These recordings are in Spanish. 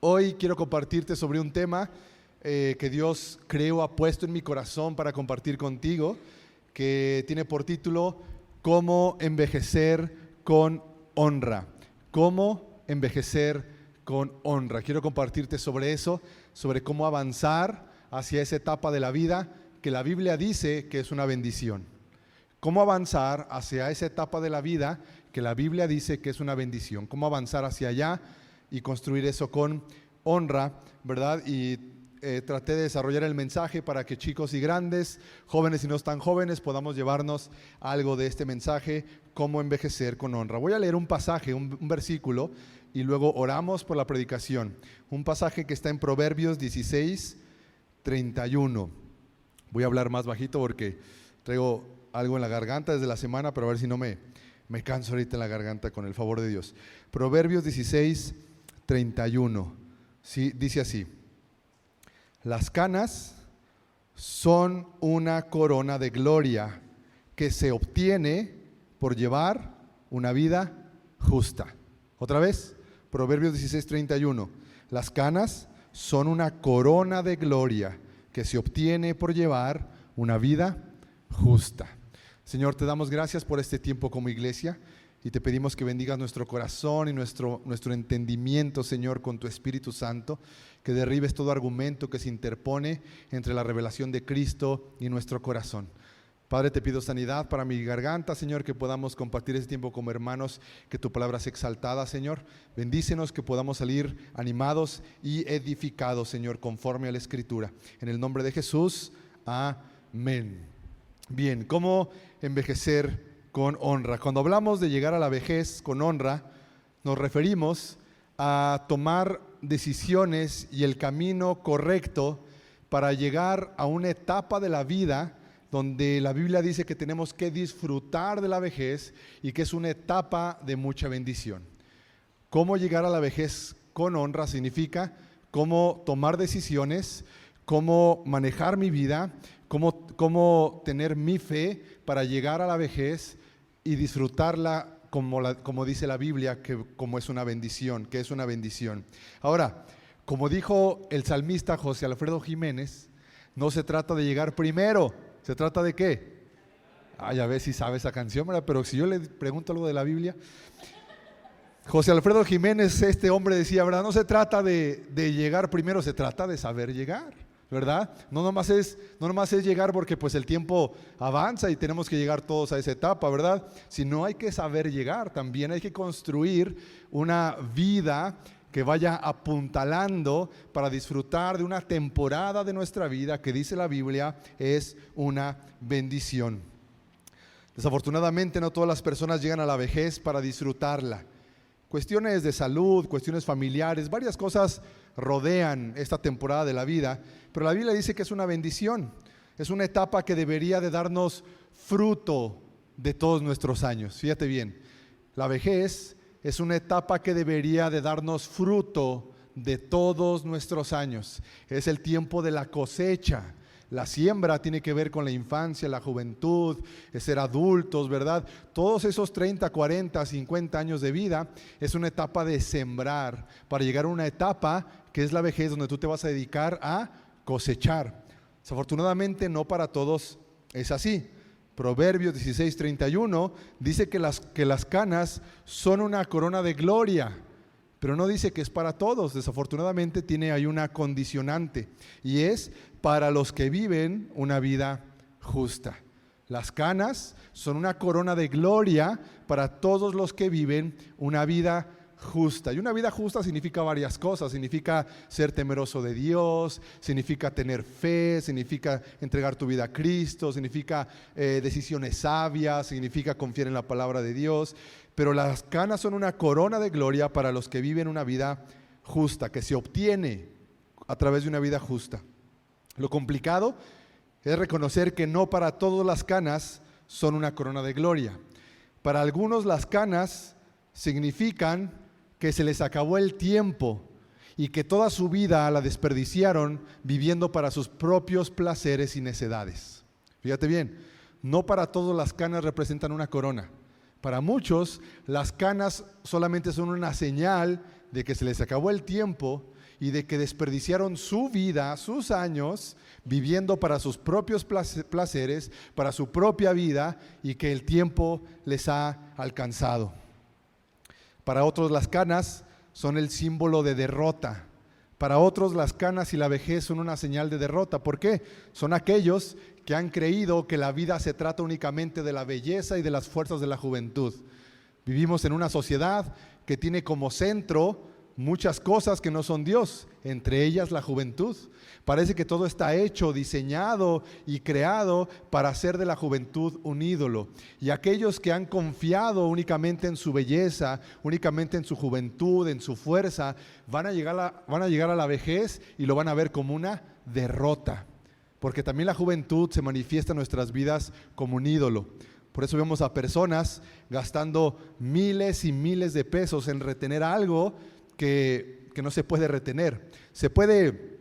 Hoy quiero compartirte sobre un tema que Dios ha puesto en mi corazón para compartir contigo, que tiene por título ¿Cómo envejecer con honra? ¿Cómo envejecer con honra? Quiero compartirte sobre eso, sobre cómo avanzar hacia esa etapa de la vida que la Biblia dice que es una bendición. ¿Cómo avanzar hacia esa etapa de la vida que la Biblia dice que es una bendición? ¿Cómo avanzar hacia allá y construir eso con honra, verdad? Y traté de desarrollar el mensaje para que chicos y grandes, jóvenes y no tan jóvenes, podamos llevarnos algo de este mensaje, cómo envejecer con honra. Voy a leer un pasaje, un versículo, y luego oramos por la predicación. Un pasaje que está en Proverbios 16, 31. Voy a hablar más bajito porque traigo algo en la garganta desde la semana, pero a ver si no me canso ahorita en la garganta con el favor de Dios. Proverbios 16, 31. Sí, dice así: las canas son una corona de gloria que se obtiene por llevar una vida justa. Otra vez, Proverbios 16, 31. Las canas son una corona de gloria que se obtiene por llevar una vida justa. Señor, te damos gracias por este tiempo como iglesia y te pedimos que bendigas nuestro corazón y nuestro entendimiento, Señor, con tu Espíritu Santo, que derribes todo argumento que se interpone entre la revelación de Cristo y nuestro corazón. Padre, te pido sanidad para mi garganta, Señor, que podamos compartir este tiempo como hermanos, que tu palabra sea exaltada, Señor. Bendícenos, que podamos salir animados y edificados, Señor, conforme a la Escritura. En el nombre de Jesús, amén. Bien, ¿cómo envejecer con honra? Cuando hablamos de llegar a la vejez con honra, nos referimos a tomar decisiones y el camino correcto para llegar a una etapa de la vida donde la Biblia dice que tenemos que disfrutar de la vejez y que es una etapa de mucha bendición. ¿Cómo llegar a la vejez con honra? Significa cómo tomar decisiones, cómo manejar mi vida, cómo tener mi fe para llegar a la vejez y disfrutarla como dice la Biblia, como es una bendición, que es una bendición. Ahora, como dijo el salmista José Alfredo Jiménez, no se trata de llegar primero, ¿se trata de qué? Ya ves si sabe esa canción, ¿verdad? Pero si yo le pregunto algo de la Biblia, José Alfredo Jiménez, este hombre decía, ¿verdad? No se trata de llegar primero, se trata de saber llegar, ¿verdad? No nomás es llegar porque pues el tiempo avanza y tenemos que llegar todos a esa etapa, ¿verdad? Sino hay que saber llegar, también hay que construir una vida que vaya apuntalando para disfrutar de una temporada de nuestra vida que dice la Biblia es una bendición. Desafortunadamente no todas las personas llegan a la vejez para disfrutarla. Cuestiones de salud, cuestiones familiares, varias cosas rodean esta temporada de la vida, pero la Biblia dice que es una bendición, es una etapa que debería de darnos fruto de todos nuestros años. Fíjate bien, la vejez es una etapa que debería de darnos fruto de todos nuestros años. Es el tiempo de la cosecha. La siembra tiene que ver con la infancia, la juventud, es ser adultos, ¿verdad? Todos esos 30, 40, 50 años de vida es una etapa de sembrar para llegar a una etapa que es la vejez donde tú te vas a dedicar a cosechar. Desafortunadamente no para todos es así. Proverbios 16, 31 dice que las canas son una corona de gloria, pero no dice que es para todos. Desafortunadamente tiene ahí una condicionante y es para los que viven una vida justa. Las canas son una corona de gloria para todos los que viven una vida justa. Y una vida justa significa varias cosas. Significa ser temeroso de Dios, significa tener fe, significa entregar tu vida a Cristo, significa decisiones sabias, significa confiar en la palabra de Dios. Pero las canas son una corona de gloria para los que viven una vida justa, que se obtiene a través de una vida justa. Lo complicado es reconocer que no para todos las canas son una corona de gloria. Para algunos las canas significan que se les acabó el tiempo y que toda su vida la desperdiciaron viviendo para sus propios placeres y necedades. Fíjate bien, no para todos las canas representan una corona. Para muchos las canas solamente son una señal de que se les acabó el tiempo y de que desperdiciaron su vida, sus años, viviendo para sus propios placeres, para su propia vida, y que el tiempo les ha alcanzado. Para otros las canas son el símbolo de derrota. Para otros las canas y la vejez son una señal de derrota. ¿Por qué? Son aquellos que han creído que la vida se trata únicamente de la belleza y de las fuerzas de la juventud. Vivimos en una sociedad que tiene como centro muchas cosas que no son Dios, entre ellas la juventud. Parece que todo está hecho, diseñado y creado para hacer de la juventud un ídolo. Y aquellos que han confiado únicamente en su belleza, únicamente en su juventud, en su fuerza, van a llegar a la vejez y lo van a ver como una derrota. Porque también la juventud se manifiesta en nuestras vidas como un ídolo. Por eso vemos a personas gastando miles y miles de pesos en retener algo que no se puede retener. Se puede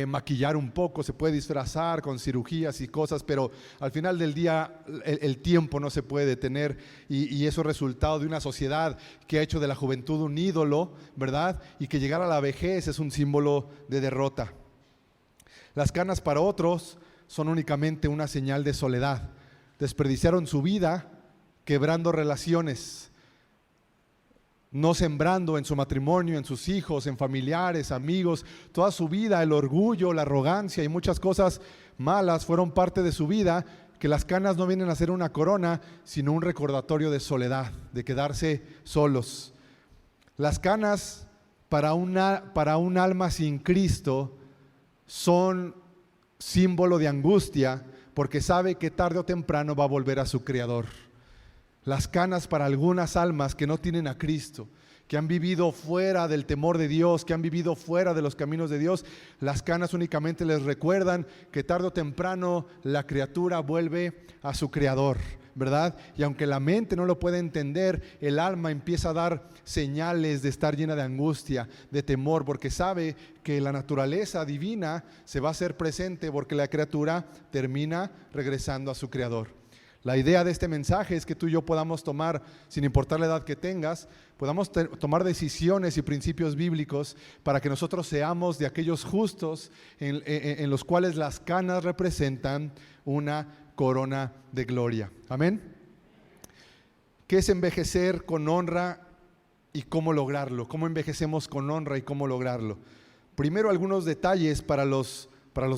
maquillar un poco, se puede disfrazar con cirugías y cosas, pero al final del día el tiempo no se puede detener, y eso es resultado de una sociedad que ha hecho de la juventud un ídolo, ¿verdad? Y que llegar a la vejez es un símbolo de derrota. Las canas para otros son únicamente una señal de soledad. Desperdiciaron su vida quebrando relaciones, no sembrando en su matrimonio, en sus hijos, en familiares, amigos. Toda su vida el orgullo, la arrogancia y muchas cosas malas fueron parte de su vida, que las canas no vienen a ser una corona, sino un recordatorio de soledad, de quedarse solos. Las canas para un alma sin Cristo son símbolo de angustia, porque sabe que tarde o temprano va a volver a su Creador. Las canas para algunas almas que no tienen a Cristo, que han vivido fuera del temor de Dios, que han vivido fuera de los caminos de Dios, las canas únicamente les recuerdan que tarde o temprano la criatura vuelve a su Creador, ¿verdad? Y aunque la mente no lo puede entender, el alma empieza a dar señales de estar llena de angustia, de temor, porque sabe que la naturaleza divina se va a hacer presente, porque la criatura termina regresando a su Creador. La idea de este mensaje es que tú y yo podamos tomar, sin importar la edad que tengas, podamos tomar decisiones y principios bíblicos para que nosotros seamos de aquellos justos en los cuales las canas representan una corona de gloria. Amén. ¿Qué es envejecer con honra y cómo lograrlo? ¿Cómo envejecemos con honra y cómo lograrlo? Primero, algunos detalles para los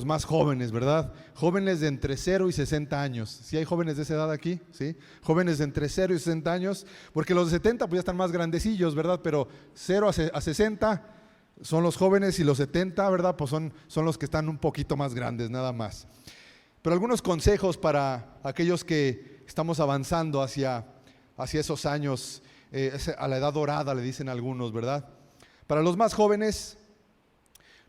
más jóvenes, ¿verdad? Jóvenes de entre 0 y 60 años. ¿Sí hay jóvenes de esa edad aquí? ¿Sí? Jóvenes de entre 0 y 60 años, porque los de 70 pues ya están más grandecillos, ¿verdad? Pero 0 a 60 son los jóvenes, y los 70, ¿verdad? Pues son los que están un poquito más grandes, nada más. Pero algunos consejos para aquellos que estamos avanzando hacia esos años, a la edad dorada, le dicen algunos, ¿verdad? Para los más jóvenes,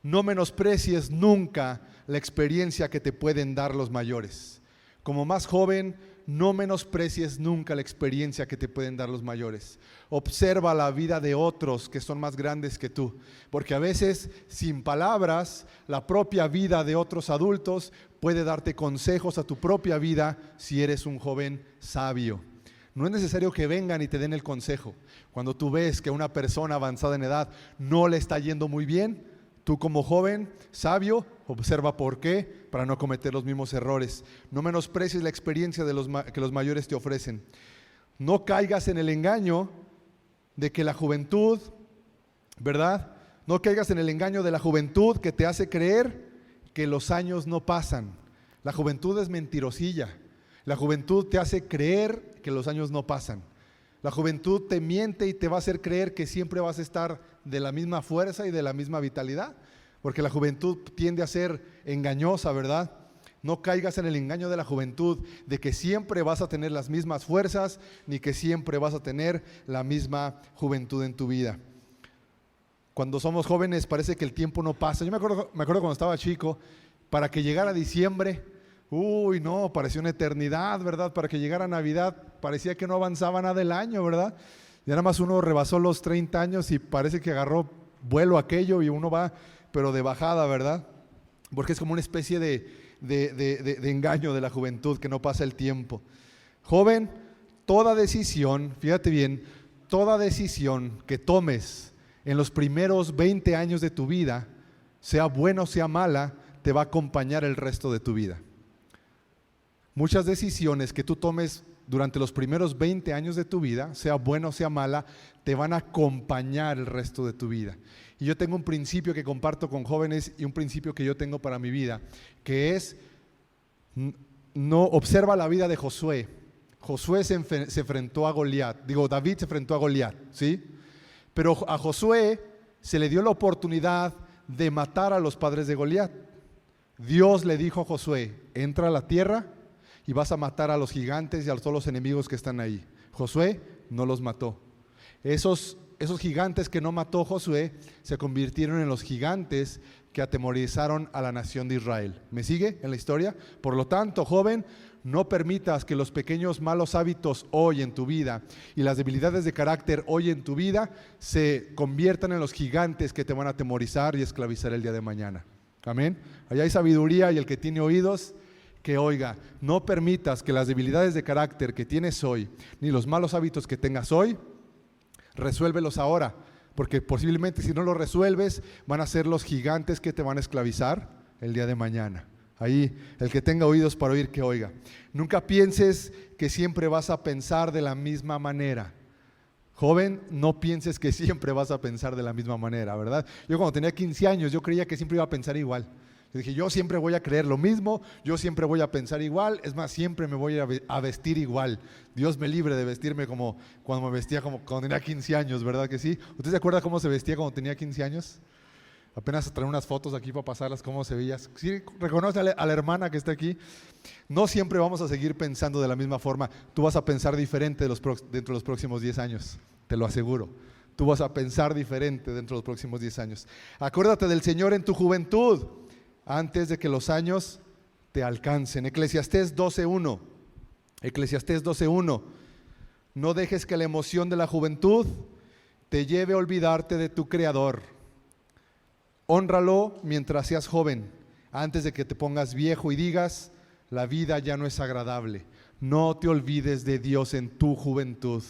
no menosprecies nunca la experiencia que te pueden dar los mayores. Como más joven, no menosprecies nunca la experiencia que te pueden dar los mayores. Observa la vida de otros que son más grandes que tú, porque a veces, sin palabras, la propia vida de otros adultos puede darte consejos a tu propia vida si eres un joven sabio. No es necesario que vengan y te den el consejo. Cuando tú ves que a una persona avanzada en edad no le está yendo muy bien, tú como joven sabio, observa por qué, para no cometer los mismos errores. No menosprecies la experiencia que los mayores te ofrecen. No caigas en el engaño de que la juventud, ¿verdad? No caigas en el engaño de la juventud que te hace creer que los años no pasan. La juventud es mentirosilla. La juventud te hace creer que los años no pasan. La juventud te miente y te va a hacer creer que siempre vas a estar de la misma fuerza y de la misma vitalidad, porque la juventud tiende a ser engañosa, ¿verdad? No caigas en el engaño de la juventud de que siempre vas a tener las mismas fuerzas, ni que siempre vas a tener la misma juventud en tu vida. Cuando somos jóvenes parece que el tiempo no pasa. Yo me acuerdo cuando estaba chico, para que llegara diciembre, parecía una eternidad, ¿verdad? Para que llegara Navidad, parecía que no avanzaba nada el año, ¿verdad? Ya nada más uno rebasó los 30 años y parece que agarró vuelo aquello, y uno va, pero de bajada, ¿verdad? Porque es como una especie de engaño de la juventud, que no pasa el tiempo. Joven, toda decisión, fíjate bien, toda decisión que tomes en los primeros 20 años de tu vida, sea buena o sea mala, te va a acompañar el resto de tu vida. Muchas decisiones que tú tomes durante los primeros 20 años de tu vida, sea buena o sea mala, te van a acompañar el resto de tu vida. Y yo tengo un principio que comparto con jóvenes y un principio que yo tengo para mi vida, que es, no observa la vida de Josué. Josué se enfrentó a Goliat, David se enfrentó a Goliat, ¿sí? Pero a Josué se le dio la oportunidad de matar a los padres de Goliat. Dios le dijo a Josué, entra a la tierra y vas a matar a los gigantes y a todos los enemigos que están ahí. Josué no los mató. Esos gigantes que no mató Josué se convirtieron en los gigantes que atemorizaron a la nación de Israel. ¿Me sigue en la historia? Por lo tanto, joven, no permitas que los pequeños malos hábitos hoy en tu vida y las debilidades de carácter hoy en tu vida se conviertan en los gigantes que te van a atemorizar y esclavizar el día de mañana. Amén. Allá hay sabiduría y el que tiene oídos, que oiga. No permitas que las debilidades de carácter que tienes hoy, ni los malos hábitos que tengas hoy, resuélvelos ahora, porque posiblemente si no los resuelves, van a ser los gigantes que te van a esclavizar el día de mañana. Ahí, el que tenga oídos para oír, que oiga. Nunca pienses que siempre vas a pensar de la misma manera. Joven, no pienses que siempre vas a pensar de la misma manera, ¿verdad? Yo cuando tenía 15 años, yo creía que siempre iba a pensar igual. Yo dije, yo siempre voy a creer lo mismo, yo siempre voy a pensar igual, es más, siempre me voy a vestir igual. Dios me libre de vestirme como cuando me vestía como cuando tenía 15 años, ¿verdad que sí? ¿Usted se acuerda cómo se vestía cuando tenía 15 años? Apenas traer unas fotos aquí para pasarlas, cómo se veía. Sí, reconoce a la hermana que está aquí. No siempre vamos a seguir pensando de la misma forma. Tú vas a pensar diferente dentro de los próximos 10 años, te lo aseguro. Tú vas a pensar diferente dentro de los próximos 10 años. Acuérdate del Señor en tu juventud, antes de que los años te alcancen. Eclesiastés 12:1. Eclesiastés 12:1. No dejes que la emoción de la juventud te lleve a olvidarte de tu Creador. Hónralo mientras seas joven, antes de que te pongas viejo y digas, la vida ya no es agradable. No te olvides de Dios en tu juventud.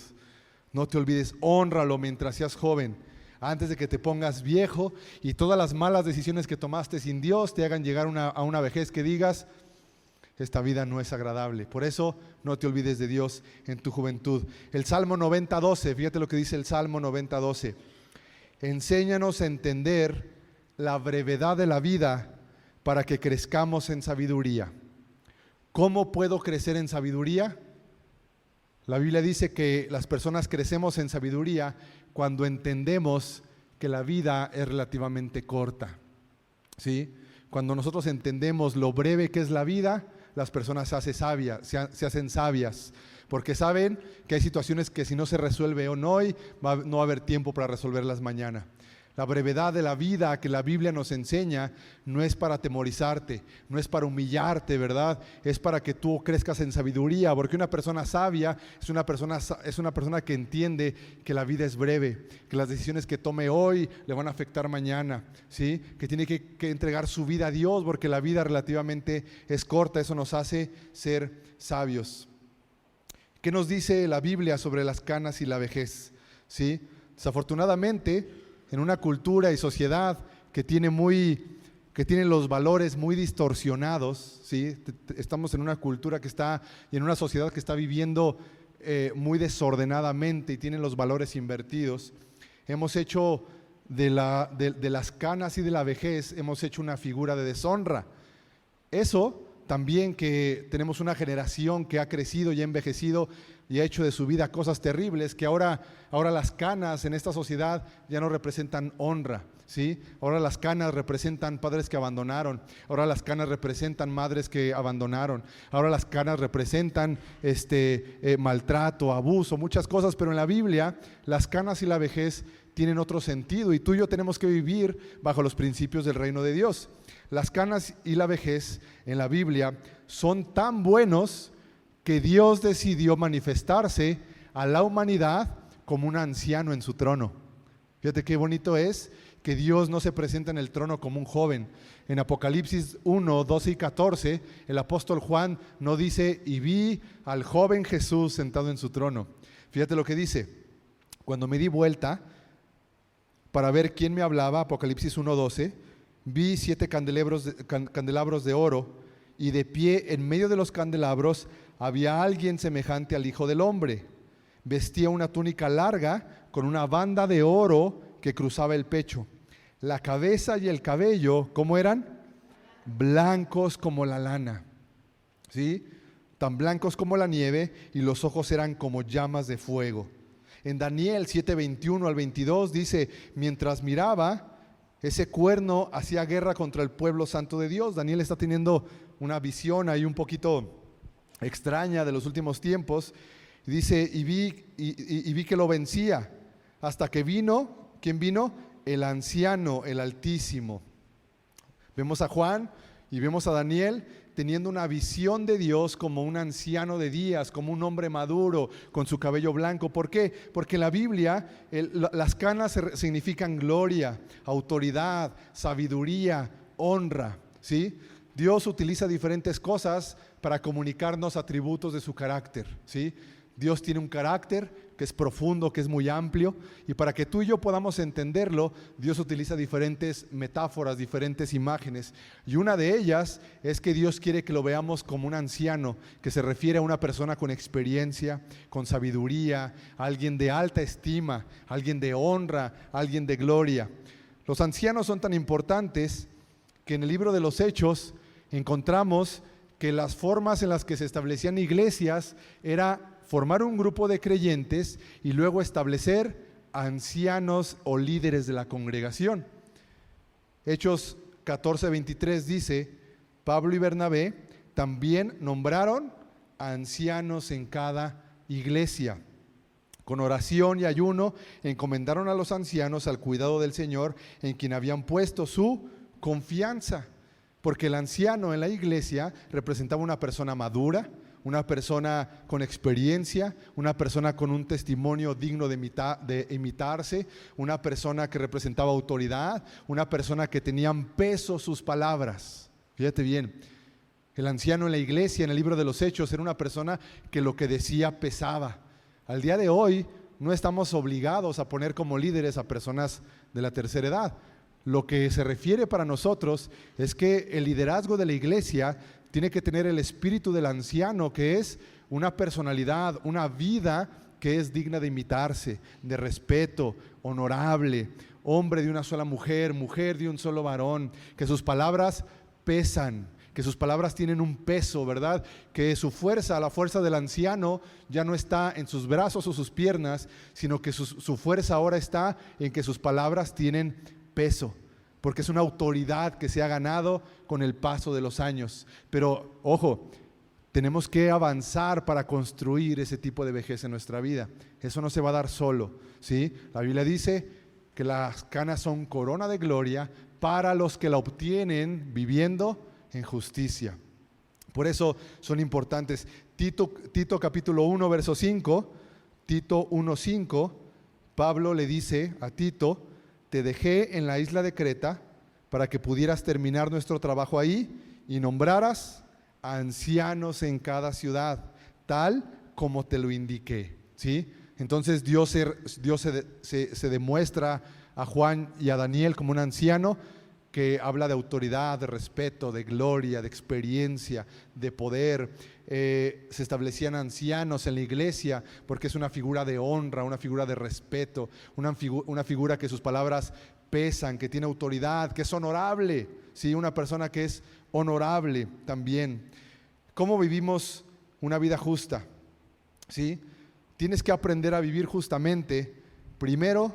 No te olvides, hónralo mientras seas joven, antes de que te pongas viejo y todas las malas decisiones que tomaste sin Dios te hagan llegar a una vejez que digas, esta vida no es agradable. Por eso no te olvides de Dios en tu juventud. El Salmo 90:12, fíjate lo que dice el Salmo 90:12. Enséñanos a entender la brevedad de la vida para que crezcamos en sabiduría. ¿Cómo puedo crecer en sabiduría? La Biblia dice que las personas crecemos en sabiduría cuando entendemos que la vida es relativamente corta, ¿sí? Cuando nosotros entendemos lo breve que es la vida, las personas se hacen sabias, porque saben que hay situaciones que si no se resuelven hoy, no va a haber tiempo para resolverlas mañana. La brevedad de la vida que la Biblia nos enseña no es para atemorizarte, no es para humillarte, ¿verdad? Es para que tú crezcas en sabiduría, porque una persona sabia es una persona que entiende que la vida es breve, que las decisiones que tome hoy le van a afectar mañana, ¿sí? Que tiene que entregar su vida a Dios, porque la vida relativamente es corta. Eso nos hace ser sabios. ¿Qué nos dice la Biblia sobre las canas y la vejez? ¿Sí? Desafortunadamente, en una cultura y sociedad que tiene los valores muy distorsionados, ¿sí? Estamos en una cultura y en una sociedad que está viviendo muy desordenadamente y tiene los valores invertidos. Hemos hecho de las canas y de la vejez, hemos hecho una figura de deshonra. Eso también, que tenemos una generación que ha crecido y ha envejecido y ha hecho de su vida cosas terribles, que ahora las canas en esta sociedad ya no representan honra, ¿sí? Ahora las canas representan padres que abandonaron, ahora las canas representan madres que abandonaron, ahora las canas representan maltrato, abuso, muchas cosas, pero en la Biblia las canas y la vejez tienen otro sentido y tú y yo tenemos que vivir bajo los principios del reino de Dios. Las canas y la vejez en la Biblia son tan buenos que Dios decidió manifestarse a la humanidad como un anciano en su trono. Fíjate qué bonito es que Dios no se presenta en el trono como un joven. En Apocalipsis 1, 12 y 14, el apóstol Juan no dice, y vi al joven Jesús sentado en su trono. Fíjate lo que dice, cuando me di vuelta para ver quién me hablaba, Apocalipsis 1:12, vi 7 candelabros de oro, y de pie en medio de los candelabros había alguien semejante al Hijo del Hombre. Vestía una túnica larga con una banda de oro que cruzaba el pecho. La cabeza y el cabello, ¿cómo eran? Blancos como la lana, ¿sí? Tan blancos como la nieve, y los ojos eran como llamas de fuego. En Daniel 7:21 al 22 dice: mientras miraba, ese cuerno hacía guerra contra el pueblo santo de Dios. Daniel está teniendo una visión ahí un poquito extraña de los últimos tiempos. Dice: y vi que lo vencía, hasta que vino, ¿quién vino? El anciano, el Altísimo. Vemos a Juan y vemos a Daniel teniendo una visión de Dios como un anciano de días, como un hombre maduro con su cabello blanco. ¿Por qué? Porque en la Biblia las canas significan gloria, autoridad, sabiduría, honra, ¿sí? Dios utiliza diferentes cosas para comunicarnos atributos de su carácter, ¿sí? Dios tiene un carácter que es profundo, que es muy amplio, y para que tú y yo podamos entenderlo, Dios utiliza diferentes metáforas, diferentes imágenes, y una de ellas es que Dios quiere que lo veamos como un anciano, que se refiere a una persona con experiencia, con sabiduría, alguien de alta estima, alguien de honra, alguien de gloria. Los ancianos son tan importantes que en el libro de los Hechos encontramos que las formas en las que se establecían iglesias era formar un grupo de creyentes y luego establecer ancianos o líderes de la congregación. Hechos 14:23 dice: Pablo y Bernabé también nombraron ancianos en cada iglesia. Con oración y ayuno encomendaron a los ancianos al cuidado del Señor, en quien habían puesto su confianza. Porque el anciano en la iglesia representaba una persona madura, una persona con experiencia, una persona con un testimonio digno de imitarse, una persona que representaba autoridad, una persona que tenían peso sus palabras. Fíjate bien, el anciano en la iglesia, en el libro de los Hechos, era una persona que lo que decía pesaba. Al día de hoy no estamos obligados a poner como líderes a personas de la tercera edad. Lo que se refiere para nosotros es que el liderazgo de la iglesia tiene que tener el espíritu del anciano, que es una personalidad, una vida que es digna de imitarse, de respeto, honorable, hombre de una sola mujer, mujer de un solo varón, que sus palabras pesan, que sus palabras tienen un peso, ¿verdad? Que su fuerza, la fuerza del anciano, ya no está en sus brazos o sus piernas, sino que su fuerza ahora está en que sus palabras tienen peso, porque es una autoridad que se ha ganado con el paso de los años. Pero, ojo, tenemos que avanzar para construir ese tipo de vejez en nuestra vida. Eso no se va a dar solo, ¿sí? La Biblia dice que las canas son corona de gloria para los que la obtienen viviendo en justicia. Por eso son importantes. Tito capítulo 1, verso 5, Tito 1:5, Pablo le dice a Tito: te dejé en la isla de Creta para que pudieras terminar nuestro trabajo ahí y nombraras ancianos en cada ciudad, tal como te lo indiqué, ¿sí? Entonces Dios se demuestra a Juan y a Daniel como un anciano que habla de autoridad, de respeto, de gloria, de experiencia, de poder. Se establecían ancianos en la iglesia porque es una figura de honra, una figura de respeto, una figura que sus palabras pesan, que tiene autoridad, que es honorable, ¿sí? Una persona que es honorable también. ¿Cómo vivimos una vida justa? ¿Sí? Tienes que aprender a vivir justamente. Primero,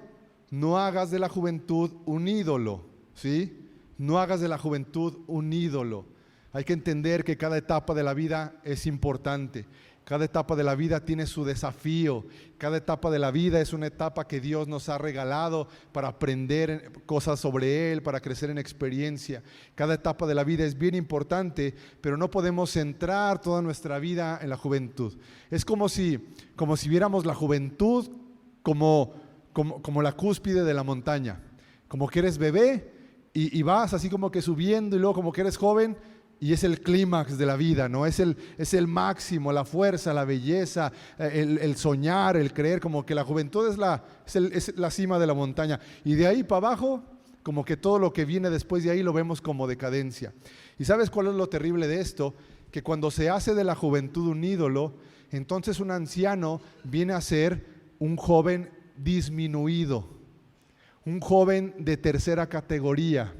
no hagas de la juventud un ídolo, ¿sí? No hagas de la juventud un ídolo. Hay que entender que cada etapa de la vida es importante. Cada etapa de la vida tiene su desafío. Cada etapa de la vida es una etapa que Dios nos ha regalado para aprender cosas sobre Él, para crecer en experiencia. Cada etapa de la vida es bien importante, pero no podemos centrar toda nuestra vida en la juventud. Es como si viéramos la juventud como la cúspide de la montaña. Como que eres bebé y vas así como que subiendo, y luego como que eres joven y es el clímax de la vida, ¿no? Es el máximo, la fuerza, la belleza, el soñar, el creer, como que la juventud es la cima de la montaña. Y de ahí para abajo, como que todo lo que viene después de ahí lo vemos como decadencia. ¿Y sabes cuál es lo terrible de esto? Que cuando se hace de la juventud un ídolo, entonces un anciano viene a ser un joven disminuido, un joven de tercera categoría,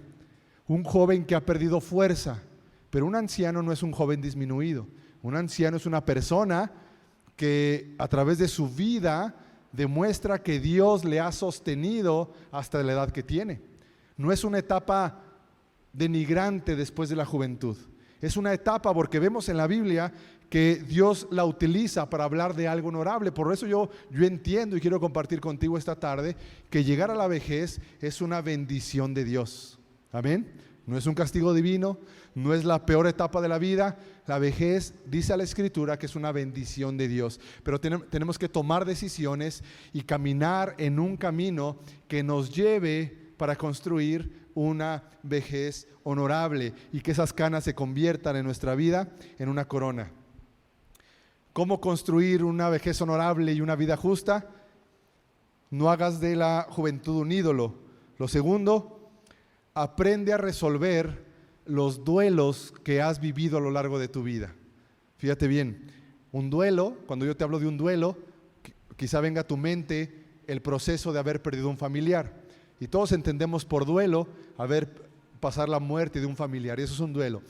un joven que ha perdido fuerza. Pero un anciano no es un joven disminuido. Un anciano es una persona que a través de su vida demuestra que Dios le ha sostenido hasta la edad que tiene. No es una etapa denigrante después de la juventud. Es una etapa porque vemos en la Biblia que Dios la utiliza para hablar de algo honorable. Por eso yo entiendo y quiero compartir contigo esta tarde que llegar a la vejez es una bendición de Dios. Amén. No es un castigo divino, no es la peor etapa de la vida. La vejez, dice la Escritura, que es una bendición de Dios. Pero tenemos que tomar decisiones y caminar en un camino que nos lleve para construir una vejez honorable y que esas canas se conviertan en nuestra vida en una corona. ¿Cómo construir una vejez honorable y una vida justa? No hagas de la juventud un ídolo. Lo segundo, aprende a resolver los duelos que has vivido a lo largo de tu vida. Fíjate bien, un duelo, cuando yo te hablo de un duelo, quizá venga a tu mente el proceso de haber perdido un familiar. Y todos entendemos por duelo pasar la muerte de un familiar, y eso es un duelo.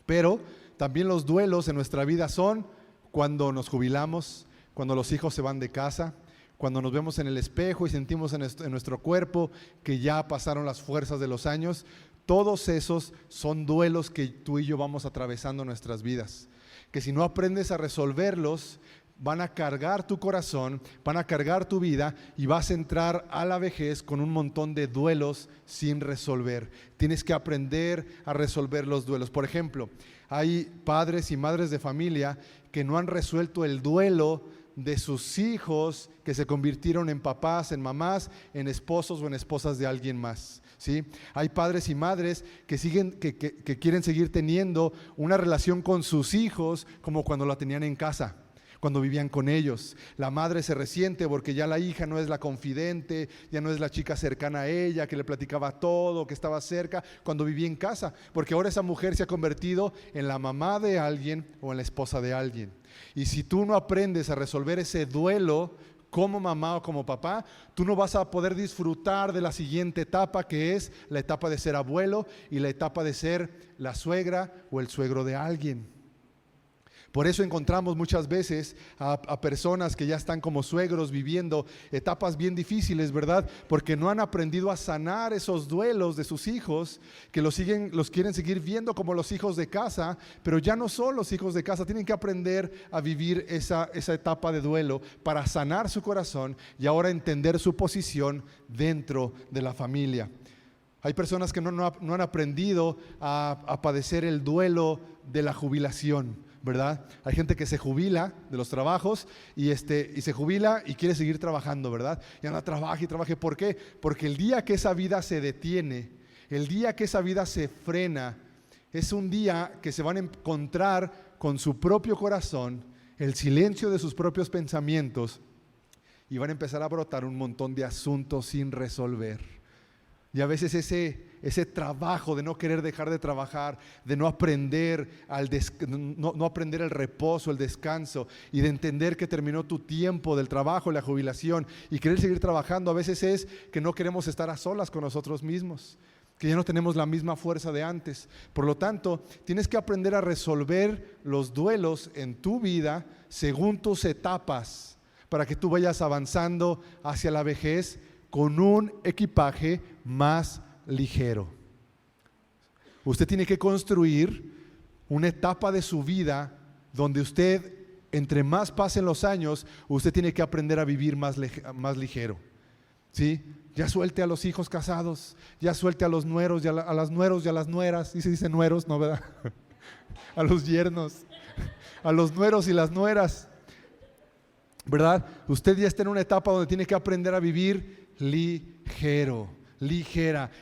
Pero también los duelos en nuestra vida son cuando nos jubilamos, cuando los hijos se van de casa, cuando nos vemos en el espejo y sentimos en nuestro cuerpo que ya pasaron las fuerzas de los años. Todos esos son duelos que tú y yo vamos atravesando en nuestras vidas, que si no aprendes a resolverlos, van a cargar tu corazón, van a cargar tu vida y vas a entrar a la vejez con un montón de duelos sin resolver. Tienes que aprender a resolver los duelos. Por ejemplo, hay padres y madres de familia que no han resuelto el duelo de sus hijos que se convirtieron en papás, en mamás, en esposos o en esposas de alguien más, ¿sí? Hay padres y madres que quieren seguir teniendo una relación con sus hijos como cuando la tenían en casa, cuando vivían con ellos. La madre se resiente porque ya la hija no es la confidente, ya no es la chica cercana a ella, que le platicaba todo, que estaba cerca cuando vivía en casa, porque ahora esa mujer se ha convertido en la mamá de alguien o en la esposa de alguien. Y si tú no aprendes a resolver ese duelo como mamá o como papá, tú no vas a poder disfrutar de la siguiente etapa, que es la etapa de ser abuelo y la etapa de ser la suegra o el suegro de alguien. Por eso encontramos muchas veces a personas que ya están como suegros viviendo etapas bien difíciles, ¿verdad? Porque no han aprendido a sanar esos duelos de sus hijos, que los quieren seguir viendo como los hijos de casa, pero ya no son los hijos de casa. Tienen que aprender a vivir esa etapa de duelo para sanar su corazón y ahora entender su posición dentro de la familia. Hay personas que no han aprendido a padecer el duelo de la jubilación, ¿verdad? Hay gente que se jubila de los trabajos y se jubila y quiere seguir trabajando, ¿verdad? Y anda, trabaje y trabaje. ¿Por qué? Porque el día que esa vida se detiene, el día que esa vida se frena, es un día que se van a encontrar con su propio corazón, el silencio de sus propios pensamientos, y van a empezar a brotar un montón de asuntos sin resolver. Y a veces ese trabajo de no querer dejar de trabajar, de no aprender no aprender el reposo, el descanso, y de entender que terminó tu tiempo del trabajo, la jubilación, y querer seguir trabajando, a veces es que no queremos estar a solas con nosotros mismos, que ya no tenemos la misma fuerza de antes. Por lo tanto, tienes que aprender a resolver los duelos en tu vida según tus etapas, para que tú vayas avanzando hacia la vejez con un equipaje más ligero. Usted tiene que construir una etapa de su vida donde usted, entre más pasen los años, usted tiene que aprender a vivir más ligero, ¿sí? Ya suelte a los hijos casados, ya suelte a los nueros, a las nueros y a las nueras. Y se dice nueros, ¿no, verdad? A los yernos, a los nueros y las nueras, ¿verdad? Usted ya está en una etapa donde tiene que aprender a vivir ligera.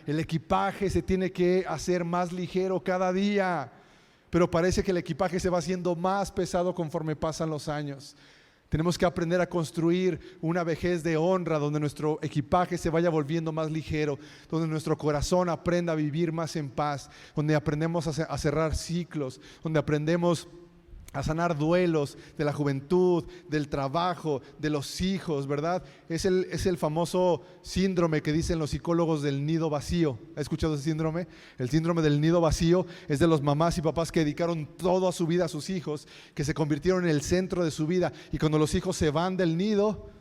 El equipaje se tiene que hacer más ligero cada día. pero parece que el equipaje se va haciendo más pesado conforme pasan los años. Tenemos que aprender a construir una vejez de honra donde nuestro equipaje se vaya volviendo más ligero, donde nuestro corazón aprenda a vivir más en paz, donde aprendemos a cerrar ciclos, donde aprendemos a sanar duelos de la juventud, del trabajo, de los hijos, ¿verdad? Es el famoso síndrome que dicen los psicólogos del nido vacío. ¿Ha escuchado ese síndrome? El síndrome del nido vacío es de los mamás y papás que dedicaron toda su vida a sus hijos, que se convirtieron en el centro de su vida, y cuando los hijos se van del nido,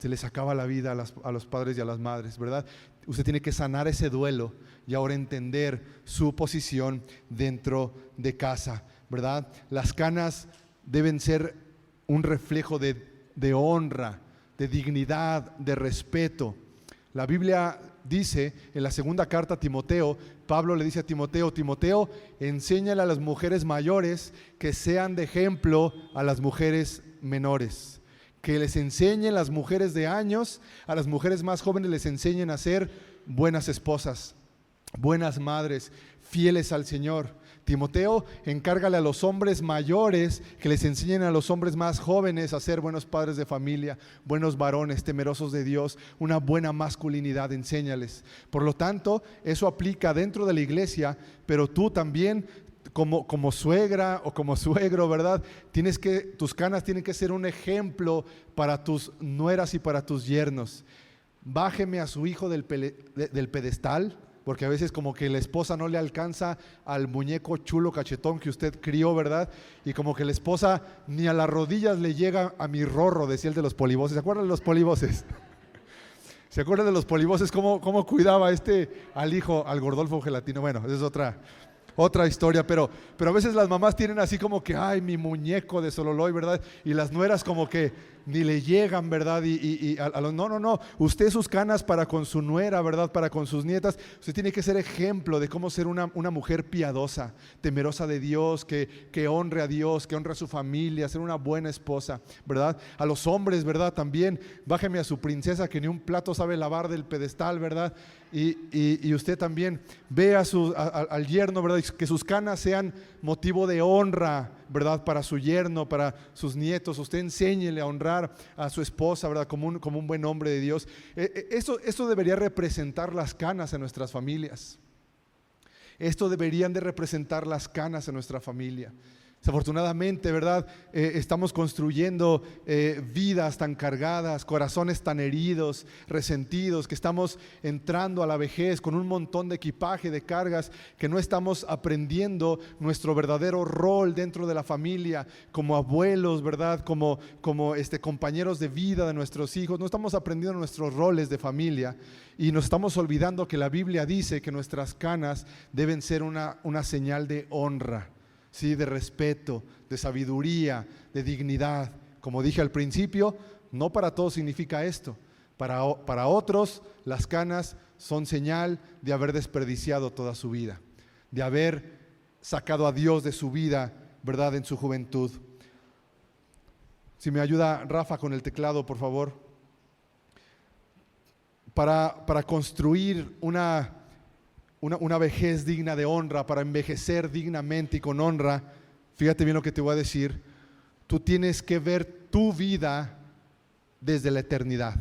se les acaba la vida a los padres y a las madres, ¿verdad? Usted tiene que sanar ese duelo y ahora entender su posición dentro de casa, ¿verdad? Las canas deben ser un reflejo de honra, de dignidad, de respeto. La Biblia dice en la segunda carta a Timoteo, Pablo le dice a Timoteo: Timoteo, enséñale a las mujeres mayores que sean de ejemplo a las mujeres menores. Que les enseñen las mujeres de años, a las mujeres más jóvenes les enseñen a ser buenas esposas, buenas madres, fieles al Señor. Timoteo, encárgale a los hombres mayores que les enseñen a los hombres más jóvenes a ser buenos padres de familia, buenos varones, temerosos de Dios, una buena masculinidad, enséñales. Por lo tanto, eso aplica dentro de la iglesia, pero tú también como suegra o como suegro, ¿verdad? Tus canas tienen que ser un ejemplo para tus nueras y para tus yernos. Bájeme a su hijo del pedestal, porque a veces como que la esposa no le alcanza al muñeco chulo cachetón que usted crió, ¿verdad? Y como que la esposa ni a las rodillas le llega a mi rorro, decía el de los polivoces. ¿Se acuerdan de los polivoces? ¿Se acuerdan de los polivoces? ¿Cómo cuidaba al hijo, al Gordolfo Gelatino? Bueno, esa es otra historia, pero a veces las mamás tienen así como que, ay, mi muñeco de Sololoy, ¿verdad? Y las nueras como que ni le llegan, ¿verdad? No, usted sus canas para con su nuera, ¿verdad? Para con sus nietas, usted tiene que ser ejemplo de cómo ser una mujer piadosa, temerosa de Dios, que honre a Dios, que honre a su familia, ser una buena esposa, ¿verdad? A los hombres, ¿verdad? También, bájeme a su princesa que ni un plato sabe lavar del pedestal, ¿verdad? Y usted también ve al yerno, ¿verdad? Que sus canas sean motivo de honra, ¿verdad? Para su yerno, para sus nietos. Usted enséñele a honrar a su esposa, ¿verdad? Como un buen hombre de Dios. Esto debería representar las canas en nuestras familias. Esto deberían de representar las canas en nuestra familia. Desafortunadamente, ¿verdad? Estamos construyendo vidas tan cargadas, corazones tan heridos, resentidos, que estamos entrando a la vejez con un montón de equipaje, de cargas, que no estamos aprendiendo nuestro verdadero rol dentro de la familia, como abuelos, ¿verdad? Como compañeros de vida de nuestros hijos. No estamos aprendiendo nuestros roles de familia y nos estamos olvidando que la Biblia dice que nuestras canas deben ser una señal de honra. Sí, de respeto, de sabiduría, de dignidad. Como dije al principio, no para todos significa esto. Para otros, las canas son señal de haber desperdiciado toda su vida, de haber sacado a Dios de su vida, ¿verdad? En su juventud. Si me ayuda Rafa con el teclado, por favor. Para construir una vejez digna de honra, para envejecer dignamente y con honra, fíjate bien lo que te voy a decir, tú tienes que ver tu vida desde la eternidad.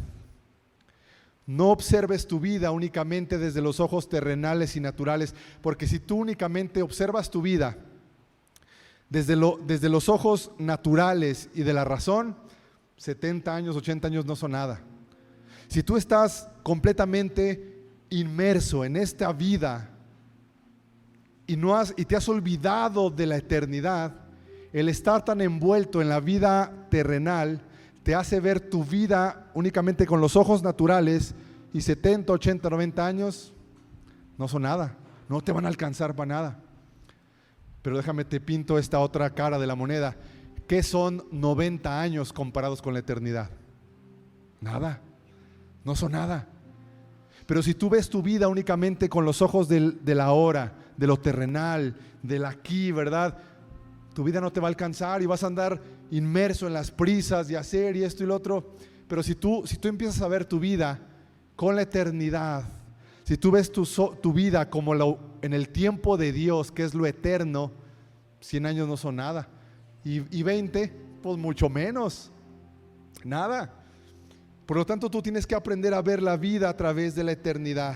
No observes tu vida únicamente desde los ojos terrenales y naturales, porque si tú únicamente observas tu vida desde los ojos naturales y de la razón, 70 años, 80 años no son nada. Si tú estás completamente inmerso en esta vida y te has olvidado de la eternidad, el estar tan envuelto en la vida terrenal te hace ver tu vida únicamente con los ojos naturales, y 70, 80, 90 años no son nada, no te van a alcanzar para nada. Pero déjame te pinto esta otra cara de la moneda. ¿Qué son 90 años comparados con la eternidad? Nada, no son nada. Pero si tú ves tu vida únicamente con los ojos de la hora, de lo terrenal, del aquí, ¿verdad? Tu vida no te va a alcanzar y vas a andar inmerso en las prisas de hacer y esto y lo otro. Pero si tú empiezas a ver tu vida con la eternidad, si tú ves tu vida como en el tiempo de Dios, que es lo eterno, 100 años no son nada. Y 20, pues mucho menos. Nada. Por lo tanto, tú tienes que aprender a ver la vida a través de la eternidad.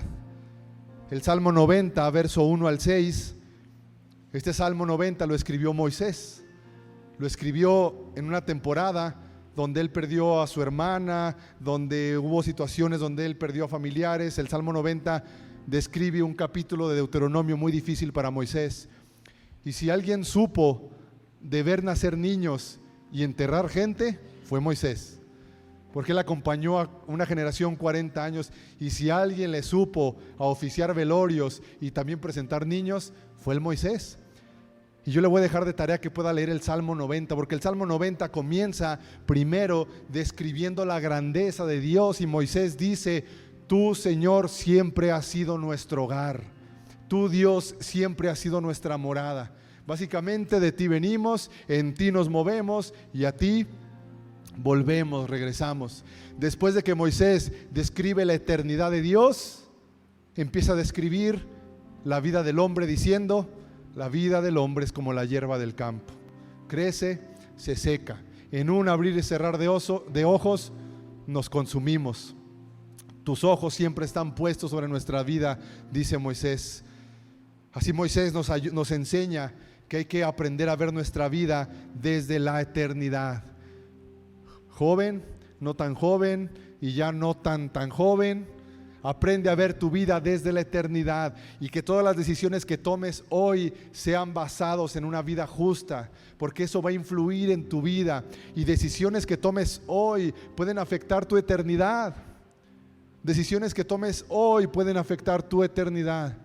El Salmo 90, verso 1 al 6. Este Salmo 90 lo escribió Moisés. Lo escribió en una temporada donde él perdió a su hermana, donde hubo situaciones donde él perdió a familiares. El Salmo 90 describe un capítulo de Deuteronomio muy difícil para Moisés. Y si alguien supo de ver nacer niños y enterrar gente, fue Moisés, porque él acompañó a una generación 40 años. Y si alguien le supo a oficiar velorios y también presentar niños, fue el Moisés. Y yo le voy a dejar de tarea que pueda leer el Salmo 90, porque el Salmo 90 comienza primero describiendo la grandeza de Dios, y Moisés dice: tú, Señor, siempre has sido nuestro hogar. Tú, Dios, siempre has sido nuestra morada. Básicamente, de ti venimos, en ti nos movemos y a ti volvemos, regresamos. Después de que Moisés describe la eternidad de Dios, empieza a describir la vida del hombre diciendo: la vida del hombre es como la hierba del campo, crece, se seca, en un abrir y cerrar de ojos nos consumimos. Tus ojos siempre están puestos sobre nuestra vida, dice Moisés. Así Moisés nos enseña que hay que aprender a ver nuestra vida desde la eternidad. Joven, no tan joven y ya no tan joven, aprende a ver tu vida desde la eternidad, y que todas las decisiones que tomes hoy sean basados en una vida justa, porque eso va a influir en tu vida, y decisiones que tomes hoy pueden afectar tu eternidad. Decisiones que tomes hoy pueden afectar tu eternidad.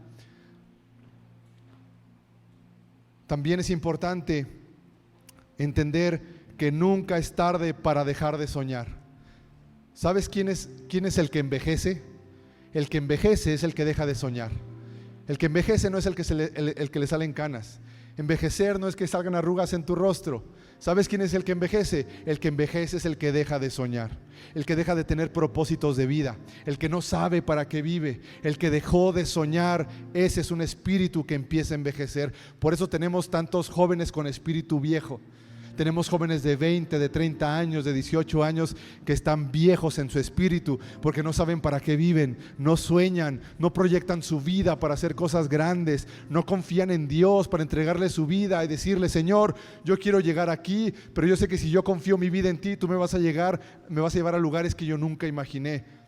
También es importante entender que nunca es tarde para dejar de soñar. ¿Sabes quién es el que envejece? El que envejece es el que deja de soñar. El que envejece no es el que le salen canas. Envejecer no es que salgan arrugas en tu rostro. ¿Sabes quién es el que envejece? El que envejece es el que deja de soñar, el que deja de tener propósitos de vida, el que no sabe para qué vive, el que dejó de soñar. Ese es un espíritu que empieza a envejecer. Por eso tenemos tantos jóvenes con espíritu viejo. Tenemos jóvenes de 20, de 30 años, de 18 años que están viejos en su espíritu porque no saben para qué viven, no sueñan, no proyectan su vida para hacer cosas grandes, no confían en Dios para entregarle su vida y decirle: Señor, yo quiero llegar aquí, pero yo sé que si yo confío mi vida en ti, tú me vas a llevar a lugares que yo nunca imaginé.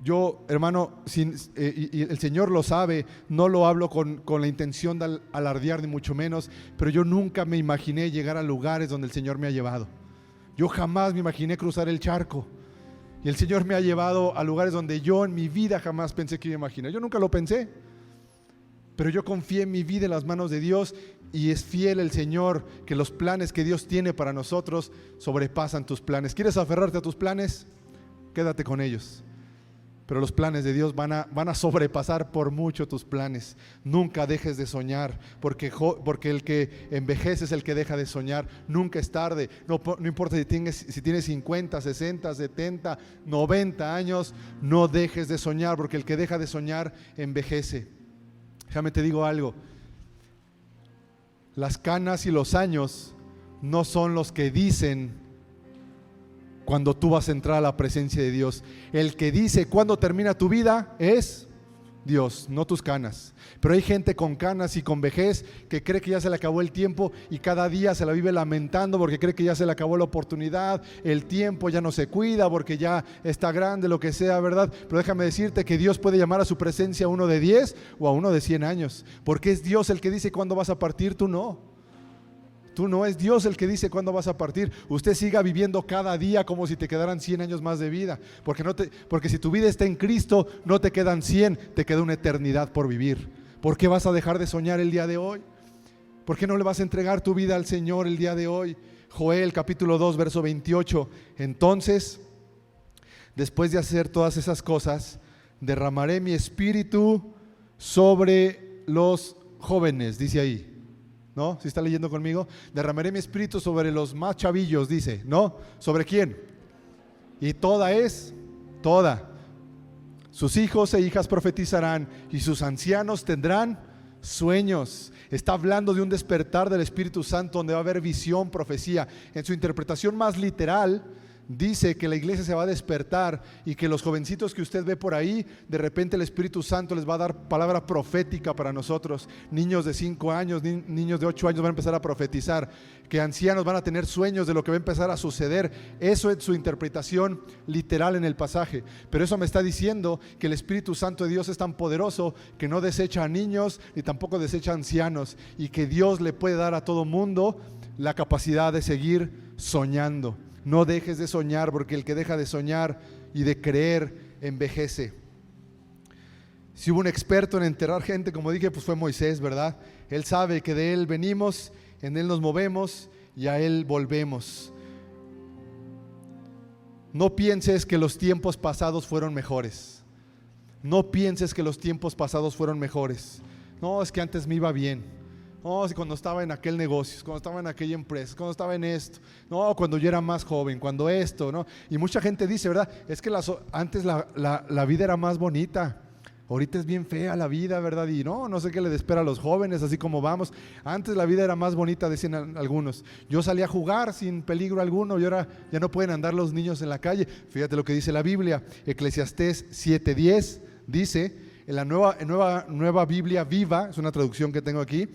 Yo, hermano, y el Señor lo sabe, no lo hablo con la intención de alardear ni mucho menos, pero yo nunca me imaginé llegar a lugares donde el Señor me ha llevado. Yo jamás me imaginé cruzar el charco, y el Señor me ha llevado a lugares donde yo en mi vida jamás pensé que iba a imaginar. Yo nunca lo pensé, pero yo confié en mi vida en las manos de Dios, y es fiel el Señor, que los planes que Dios tiene para nosotros sobrepasan tus planes. ¿Quieres aferrarte a tus planes? Quédate con ellos. Pero los planes de Dios van a sobrepasar por mucho tus planes. Nunca dejes de soñar, porque el que envejece es el que deja de soñar. Nunca es tarde. No importa si tienes 50, 60, 70, 90 años, no dejes de soñar, porque el que deja de soñar envejece. Déjame te digo algo. Las canas y los años no son los que dicen cuando tú vas a entrar a la presencia de Dios. El que dice cuándo termina tu vida es Dios, no tus canas. Pero hay gente con canas y con vejez que cree que ya se le acabó el tiempo, y cada día se la vive lamentando porque cree que ya se le acabó la oportunidad, el tiempo ya no se cuida porque ya está grande, lo que sea, ¿verdad? Pero déjame decirte que Dios puede llamar a su presencia a uno de 10 o a uno de 100 años, porque es Dios el que dice cuándo vas a partir, tú no. Tú no, es Dios el que dice cuándo vas a partir. Usted siga viviendo cada día como si te quedaran 100 años más de vida, porque si tu vida está en Cristo, no te quedan 100, te queda una eternidad por vivir. ¿Por qué vas a dejar de soñar el día de hoy? ¿Por qué no le vas a entregar tu vida al Señor el día de hoy? Joel capítulo 2 verso 28. Entonces, después de hacer todas esas cosas, derramaré mi espíritu sobre los jóvenes, dice ahí. ¿No? ¿Sí está leyendo conmigo? Derramaré mi espíritu sobre los más chavillos, dice, ¿no? ¿Sobre quién? Y toda. Sus hijos e hijas profetizarán, y sus ancianos tendrán sueños. Está hablando de un despertar del Espíritu Santo donde va a haber visión, profecía. En su interpretación más literal, dice que la iglesia se va a despertar y que los jovencitos que usted ve por ahí, de repente el Espíritu Santo les va a dar palabra profética para nosotros. Niños de 5 años, niños de 8 años van a empezar a profetizar, que ancianos van a tener sueños de lo que va a empezar a suceder. Eso es su interpretación literal en el pasaje. Pero eso me está diciendo que el Espíritu Santo de Dios es tan poderoso que no desecha a niños ni tampoco desecha a ancianos, y que Dios le puede dar a todo mundo la capacidad de seguir soñando. No dejes de soñar, porque el que deja de soñar y de creer envejece. Si hubo un experto en enterrar gente, como dije, pues fue Moisés, ¿verdad? Él sabe que de él venimos, en él nos movemos y a él volvemos. No pienses que los tiempos pasados fueron mejores. No pienses que los tiempos pasados fueron mejores. No, es que antes me iba bien. No, si cuando estaba en aquel negocio, cuando estaba en aquella empresa, cuando estaba en esto, no, cuando yo era más joven, cuando esto, ¿no? Y mucha gente dice, ¿verdad? Es que antes la vida era más bonita, ahorita es bien fea la vida, ¿verdad? Y no sé qué le espera a los jóvenes, así como vamos. Antes la vida era más bonita, decían algunos. Yo salía a jugar sin peligro alguno, y ahora ya no pueden andar los niños en la calle. Fíjate lo que dice la Biblia, Eclesiastés 7:10, dice, en la nueva Biblia Viva, es una traducción que tengo aquí,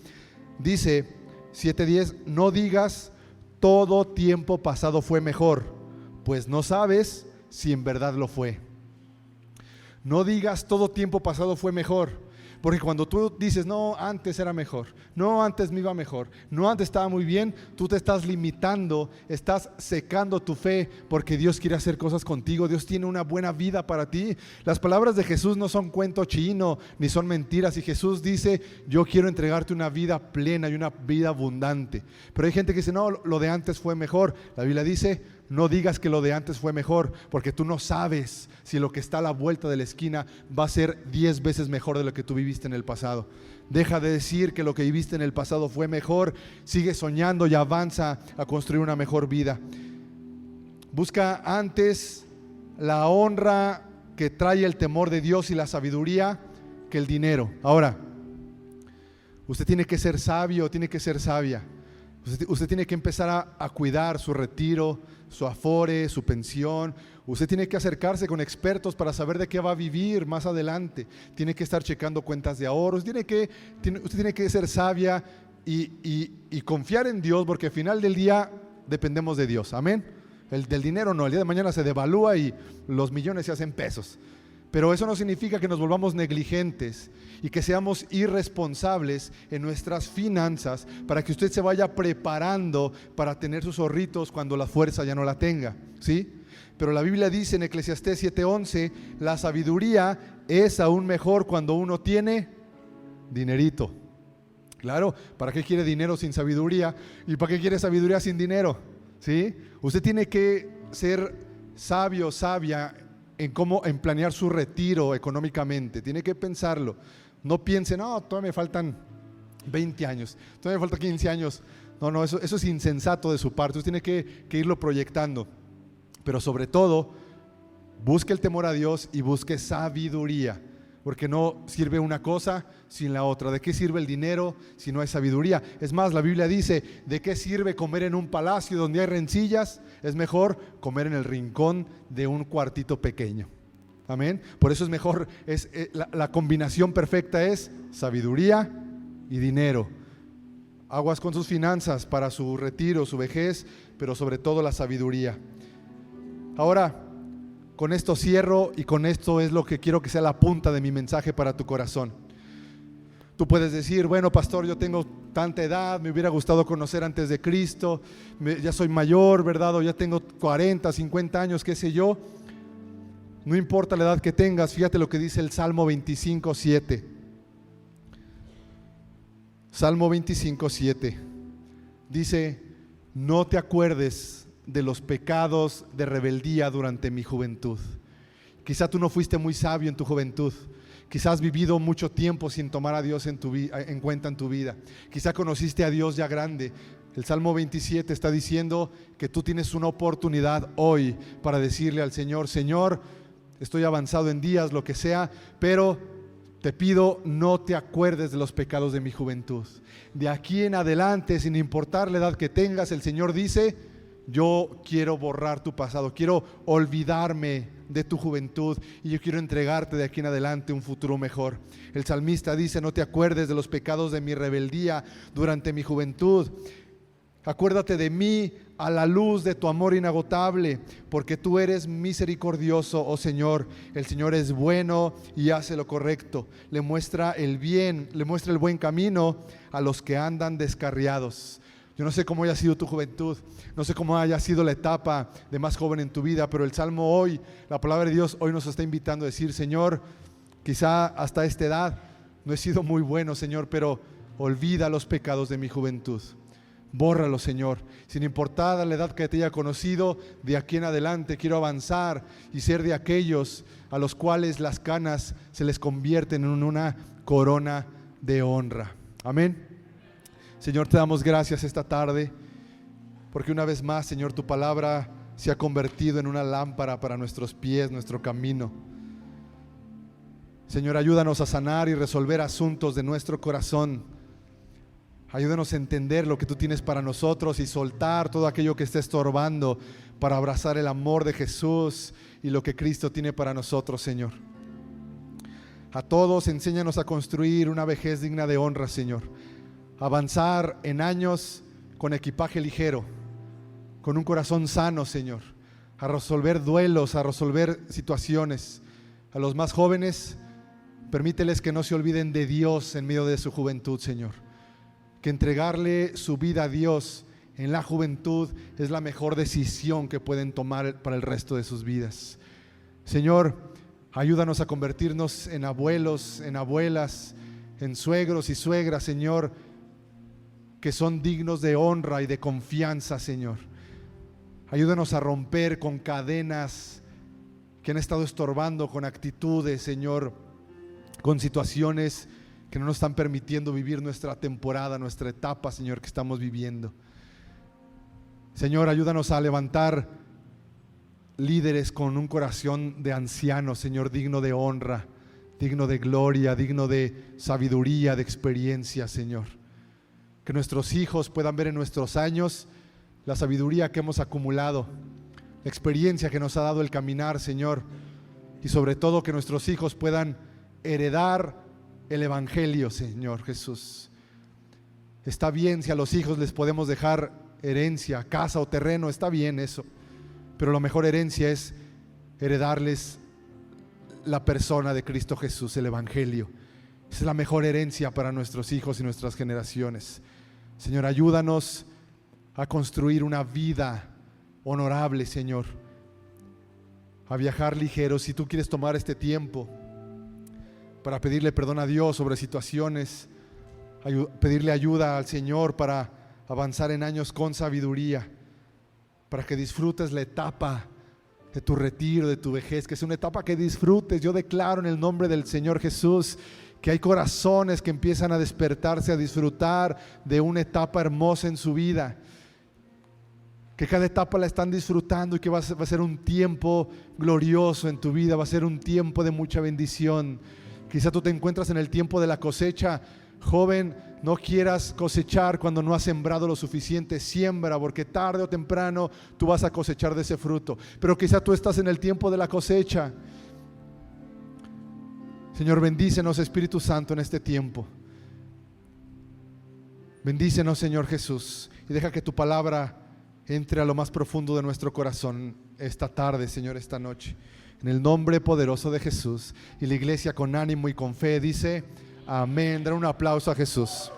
dice 7:10, no digas todo tiempo pasado fue mejor, pues no sabes si en verdad lo fue. No digas todo tiempo pasado fue mejor, porque cuando tú dices, no, antes era mejor, no, antes me iba mejor, no, antes estaba muy bien, tú te estás limitando, estás secando tu fe, porque Dios quiere hacer cosas contigo. Dios tiene una buena vida para ti. Las palabras de Jesús no son cuento chino, ni son mentiras, y Jesús dice, yo quiero entregarte una vida plena y una vida abundante. Pero hay gente que dice, no, lo de antes fue mejor. La Biblia dice, no digas que lo de antes fue mejor, porque tú no sabes si lo que está a la vuelta de la esquina va a ser 10 veces mejor de lo que tú viviste en el pasado. Deja de decir que lo que viviste en el pasado fue mejor. Sigue soñando y avanza a construir una mejor vida. Busca antes la honra que trae el temor de Dios y la sabiduría que el dinero. Ahora, usted tiene que ser sabio, tiene que ser sabia. Usted tiene que empezar a cuidar su retiro, su afore, su pensión. Usted tiene que acercarse con expertos para saber de qué va a vivir más adelante. Tiene que estar checando cuentas de ahorros. Usted tiene que ser sabia y confiar en Dios, porque al final del día dependemos de Dios. Amén. Del dinero no, el día de mañana se devalúa y los millones se hacen pesos. Pero eso no significa que nos volvamos negligentes y que seamos irresponsables en nuestras finanzas, para que usted se vaya preparando para tener sus ahorritos cuando la fuerza ya no la tenga, ¿sí? Pero la Biblia dice en Eclesiastés 7:11, la sabiduría es aún mejor cuando uno tiene dinerito. Claro, ¿para qué quiere dinero sin sabiduría? ¿Y para qué quiere sabiduría sin dinero? ¿Sí? Usted tiene que ser sabio, sabia en planear su retiro económicamente. Tiene que pensarlo. No piense, no, todavía me faltan 20 años, todavía me faltan 15 años. No, eso es insensato de su parte. Usted tiene que irlo proyectando. Pero sobre todo, busque el temor a Dios y busque sabiduría, porque no sirve una cosa sin la otra. ¿De qué sirve el dinero si no hay sabiduría? Es más, la Biblia dice, ¿de qué sirve comer en un palacio donde hay rencillas? Es mejor comer en el rincón de un cuartito pequeño. Amén. Por eso es mejor, la combinación perfecta es sabiduría y dinero. Aguas con sus finanzas para su retiro, su vejez, pero sobre todo la sabiduría. Ahora, con esto cierro, y con esto es lo que quiero que sea la punta de mi mensaje para tu corazón. Tú puedes decir, bueno, pastor, yo tengo tanta edad, me hubiera gustado conocer antes de Cristo, ya soy mayor, ¿verdad? O ya tengo 40, 50 años, qué sé yo. No importa la edad que tengas, fíjate lo que dice el Salmo 25:7. Salmo 25:7. Dice, no te acuerdes de los pecados de rebeldía durante mi juventud. Quizá tú no fuiste muy sabio en tu juventud. Quizás has vivido mucho tiempo sin tomar a Dios en cuenta en tu vida. Quizá conociste a Dios ya grande. El Salmo 27 está diciendo que tú tienes una oportunidad hoy para decirle al Señor, Señor, estoy avanzado en días, lo que sea, pero Te pido, no te acuerdes de los pecados de mi juventud. De aquí en adelante, sin importar la edad que tengas, el Señor dice: yo quiero borrar tu pasado, quiero olvidarme de tu juventud y yo quiero entregarte de aquí en adelante un futuro mejor. El salmista dice: no te acuerdes de los pecados de mi rebeldía durante mi juventud. Acuérdate de mí a la luz de tu amor inagotable, porque tú eres misericordioso, oh Señor. El Señor es bueno y hace lo correcto. Le muestra el bien, le muestra el buen camino a los que andan descarriados. Yo no sé cómo haya sido tu juventud, no sé cómo haya sido la etapa de más joven en tu vida, pero el Salmo hoy, la palabra de Dios hoy nos está invitando a decir: Señor, quizá hasta esta edad no he sido muy bueno, Señor, pero olvida los pecados de mi juventud. Bórralo, Señor. Sin importar la edad que te haya conocido, de aquí en adelante quiero avanzar y ser de aquellos a los cuales las canas se les convierten en una corona de honra. Amén. Señor, te damos gracias esta tarde, porque una vez más, Señor, tu palabra se ha convertido en una lámpara para nuestros pies, nuestro camino. Señor, ayúdanos a sanar y resolver asuntos de nuestro corazón. Ayúdanos a entender lo que tú tienes para nosotros y soltar todo aquello que esté estorbando para abrazar el amor de Jesús y lo que Cristo tiene para nosotros, Señor. A todos enséñanos a construir una vejez digna de honra, Señor. Avanzar en años con equipaje ligero, con un corazón sano, Señor. A resolver duelos, a resolver situaciones. A los más jóvenes, permíteles que no se olviden de Dios en medio de su juventud, Señor. Que entregarle su vida a Dios en la juventud es la mejor decisión que pueden tomar para el resto de sus vidas. Señor, ayúdanos a convertirnos en abuelos, en abuelas, en suegros y suegras, Señor, que son dignos de honra y de confianza, Señor. Ayúdanos a romper con cadenas que han estado estorbando, con actitudes, Señor, con situaciones que no nos están permitiendo vivir nuestra temporada, nuestra etapa, Señor, que estamos viviendo. Señor, ayúdanos a levantar líderes con un corazón de ancianos, Señor, digno de honra, digno de gloria, digno de sabiduría, de experiencia, Señor. Que nuestros hijos puedan ver en nuestros años la sabiduría que hemos acumulado, la experiencia que nos ha dado el caminar, Señor, y sobre todo que nuestros hijos puedan heredar el Evangelio, Señor Jesús. Está bien si a los hijos les podemos dejar herencia, casa o terreno, está bien eso, pero la mejor herencia es heredarles la persona de Cristo Jesús, el Evangelio. Esa es la mejor herencia para nuestros hijos y nuestras generaciones. Señor, ayúdanos a construir una vida honorable, Señor, a viajar ligero. Si tú quieres tomar este tiempo para pedirle perdón a Dios sobre situaciones, pedirle ayuda al Señor para avanzar en años con sabiduría, para que disfrutes la etapa de tu retiro, de tu vejez, que es una etapa que disfrutes. Yo declaro en el nombre del Señor Jesús que hay corazones que empiezan a despertarse, a disfrutar de una etapa hermosa en su vida, que cada etapa la están disfrutando y que va a ser un tiempo glorioso en tu vida, va a ser un tiempo de mucha bendición. Quizá tú te encuentras en el tiempo de la cosecha. Joven, no quieras cosechar cuando no has sembrado lo suficiente. Siembra, porque tarde o temprano tú vas a cosechar de ese fruto. Pero quizá tú estás en el tiempo de la cosecha. Señor, bendícenos, Espíritu Santo, en este tiempo. Bendícenos, Señor Jesús, y deja que tu palabra entre a lo más profundo de nuestro corazón esta tarde, Señor, esta noche. En el nombre poderoso de Jesús. Y la iglesia, con ánimo y con fe, dice amén. Dar un aplauso a Jesús.